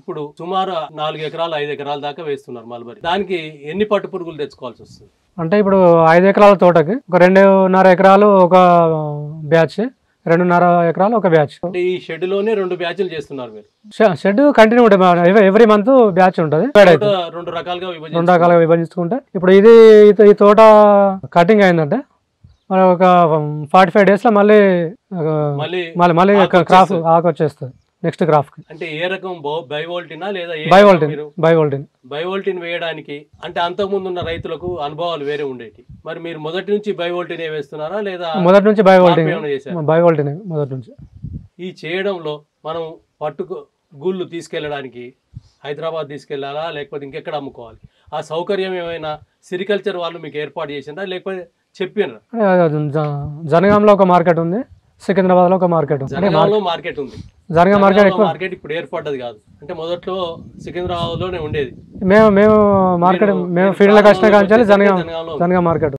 ఇప్పుడు సుమారు 4 ఎకరాలు 5 ఎకరాల దాకా వేస్తున్నారు మల్బరీ. దానికి ఎన్ని పట్టు పురుగులు తెచ్చుకోవాల్సి వస్తుంది? అంటే ఇప్పుడు 5 ఎకరాల తోటకి ఒక 2.5 ఎకరాలు ఒక బ్యాచ్, 2.5 ఎకరాలు ఒక బ్యాచ్. అంటే ఈ షెడ్ లోనే 2 బ్యాచ్లు చేస్తున్నారు మీరు? షెడ్ కంటిన్యూ ఉంటుంది, ఎవ్రీ మంత్ బ్యాచ్ ఉంటుంది. 2 రకాలుగా విభజించుకుంటే ఇప్పుడు ఈ తోట కటింగ్ అయిందంటే ఒక 45 days లో మళ్ళీ క్రాప్ ఆకు వచ్చేస్తుంది నెక్స్ట్ క్రాప్ కి. అంటే ఏ రకం బైవోల్టినా లేదా బైవోల్టిన్ వేయడానికి అంటే అంతకుముందు ఉన్న రైతులకు అనుభవాలు వేరే ఉండేవి. మరి మీరు మొదటి నుంచి బైవోల్టినే వేస్తున్నారా లేదా? మొదటి నుంచి బైవోల్టిన్ మొదటి నుంచి. ఈ చేయడంలో మనం పట్టుకు గూళ్ళు తీసుకెళ్ళడానికి హైదరాబాద్ తీసుకెళ్లాలా లేకపోతే ఇంకెక్కడ అమ్ముకోవాలి? ఆ సౌకర్యం ఏమైనా సిరికల్చర్ వాళ్ళు మీకు ఏర్పాటు చేసిందా లేకపోతే చెప్పినరా? జనగాంలో ఒక మార్కెట్ ఉంది, సికింద్రాబాద్ లో ఒక మార్కెట్ ఉంది. మార్కెట్ ఉంది. జనగాం మార్కెట్ ఇప్పుడు ఏర్పడ్డది కాదు, అంటే మొదట్లో సికింద్రాబాద్ లోనే ఉండేది. మేము ఫీల్డ్ లో కష్టం కానీ జనగాం మార్కెట్.